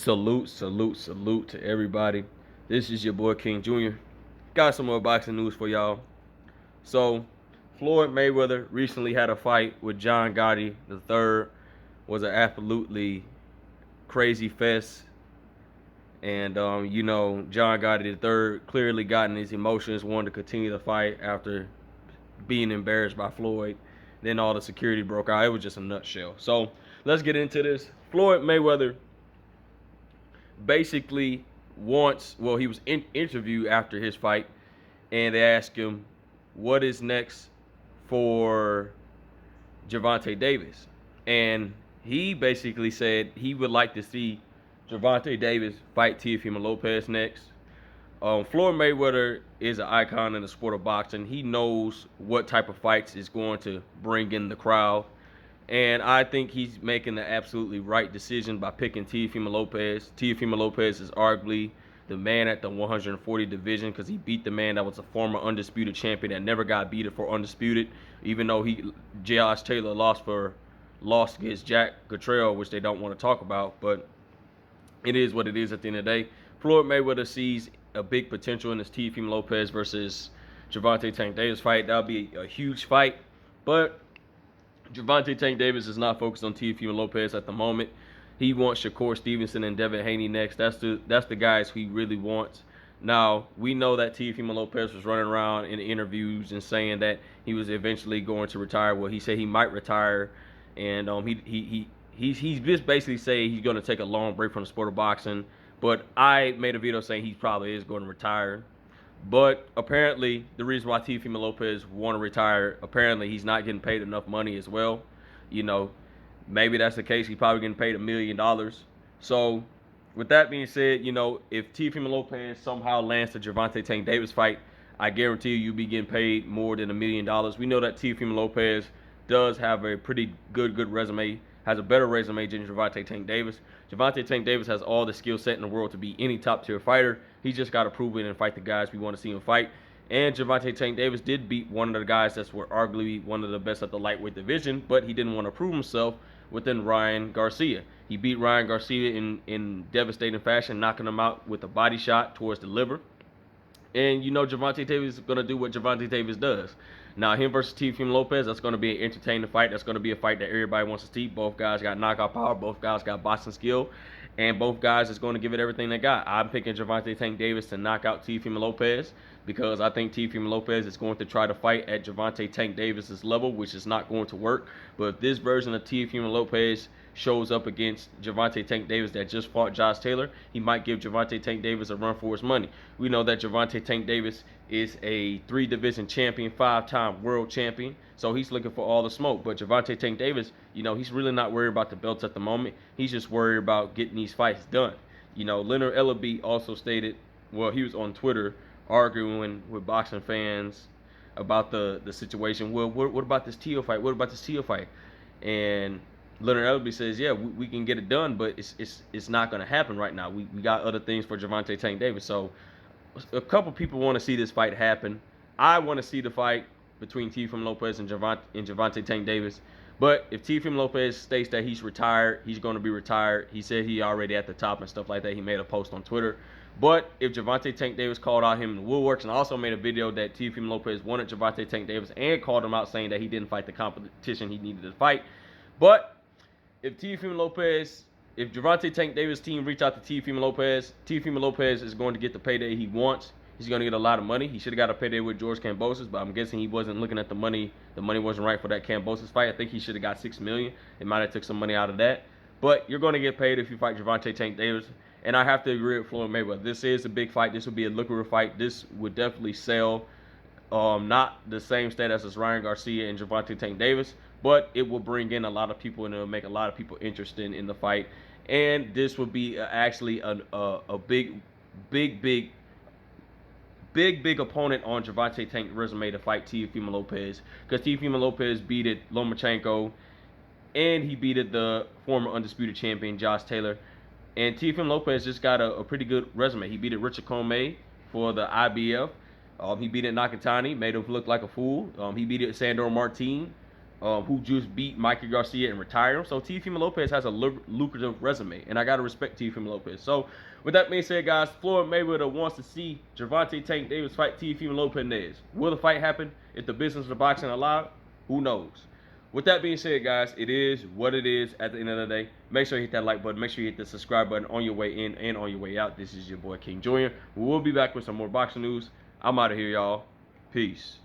Salute to everybody. This is your boy King Jr. Got some more boxing news for y'all. So, Floyd Mayweather recently had a fight with John Gotti III. Was an absolutely crazy fest. And, John Gotti III clearly got in his emotions, wanted to continue the fight after being embarrassed by Floyd. Then all the security broke out. It was just a nutshell. So, let's get into this. Floyd Mayweather basically he was interviewed after his fight, and they asked him what is next for Gervonta Davis, and he basically said he would like to see Gervonta Davis fight Teofimo Lopez next. Floyd Mayweather is an icon in the sport of boxing. He knows what type of fights is going to bring in the crowd. And I think he's making the absolutely right decision by picking Teofimo Lopez. Teofimo Lopez is arguably the man at the 140 division because he beat the man that was a former undisputed champion that never got beaten for undisputed, even though Josh Taylor lost against Jack Cottrell, which they don't want to talk about. But it is what it is at the end of the day. Floyd Mayweather sees a big potential in this Teofimo Lopez versus Gervonta Tank Davis fight. That'll be a huge fight, but Gervonta Tank Davis is not focused on Teofimo Lopez at the moment. He wants Shakur Stevenson and Devin Haney next. That's the guys he really wants. Now, we know that Teofimo Lopez was running around in interviews and saying that he was eventually going to retire. Well, he said he might retire, and he's just basically saying he's going to take a long break from the sport of boxing. But I made a video saying he probably is going to retire. But apparently, the reason why Teofimo Lopez want to retire, apparently he's not getting paid enough money as well. Maybe that's the case. He's probably getting paid $1 million. So, with that being said, if Teofimo Lopez somehow lands the Gervonta Tank Davis fight, I guarantee you'll be getting paid more than $1 million. We know that Teofimo Lopez does have a pretty good resume, has a better resume than Gervonta Tank Davis. Gervonta Tank Davis has all the skill set in the world to be any top-tier fighter. He just got to prove it and fight the guys we want to see him fight. And Gervonta Tank Davis did beat one of the guys that were arguably one of the best at the lightweight division, but he didn't want to prove himself within Ryan Garcia. He beat Ryan Garcia in devastating fashion, knocking him out with a body shot towards the liver. And Gervonta Davis is going to do what Gervonta Davis does. Now, him versus Teofimo Lopez, that's going to be an entertaining fight. That's going to be a fight that everybody wants to see. Both guys got knockout power. Both guys got boxing skill. And both guys is going to give it everything they got. I'm picking Gervonta Tank Davis to knock out Teofimo Lopez because I think Teofimo Lopez is going to try to fight at Gervonta Tank Davis's level, which is not going to work. But if this version of Teofimo Lopez shows up against Gervonta Tank Davis that just fought Josh Taylor, he might give Gervonta Tank Davis a run for his money. We know that Gervonta Tank Davis is a 3-division champion, 5-time world champion, so he's looking for all the smoke. But Gervonta Tank Davis, he's really not worried about the belts at the moment. He's just worried about getting these fights done. Leonard Ellaby also stated, he was on Twitter arguing with boxing fans about the situation. Well, what about this Teo fight? What about this Teo fight? And Leonard Ellaby says, yeah, we can get it done, but it's not going to happen right now. We got other things for Gervonta Tank Davis. So a couple people want to see this fight happen. I want to see the fight between Teofimo Lopez and Gervonta Tank Davis. But if Teofimo Lopez states that he's retired, he's going to be retired. He said he already at the top and stuff like that. He made a post on Twitter. But if Gervonta Tank Davis called out him in the woodworks and also made a video that Teofimo Lopez wanted Gervonta Tank Davis and called him out saying that he didn't fight the competition he needed to fight. But if Gervonta Tank Davis' team reach out to Teofimo Lopez is going to get the payday he wants. He's going to get a lot of money. He should have got a payday with George Kambosos, but I'm guessing he wasn't looking at the money. The money wasn't right for that Kambosos fight. I think he should have got $6 million. It might have took some money out of that. But you're going to get paid if you fight Gervonta Tank Davis. And I have to agree with Floyd Mayweather. This is a big fight. This would be a lucrative fight. This would definitely sell. Not the same status as Ryan Garcia and Gervonta Tank Davis, but it will bring in a lot of people and it will make a lot of people interested in the fight. And this would be actually a big opponent on Gervonta Tank's resume to fight Teofimo Lopez, because Teofimo Lopez beat Lomachenko and he beat the former undisputed champion Josh Taylor. And Teofimo Lopez just got a pretty good resume. He beat Richard Commey for the IBF. He beat Nakatani, made him look like a fool. He beat Sandor Martin who just beat Mikey Garcia and retired him. So Teofimo Lopez has a lucrative resume, and I gotta respect Teofimo Lopez. So with that being said, guys, Floyd Mayweather wants to see Gervonta Tank Davis fight Teofimo Lopez. Will the fight happen? If the business of boxing allowed, who knows? With that being said, guys, it is what it is at the end of the day. Make sure you hit that like button. Make sure you hit the subscribe button on your way in and on your way out. This is your boy King Jr. We will be back with some more boxing news. I'm out of here, y'all. Peace.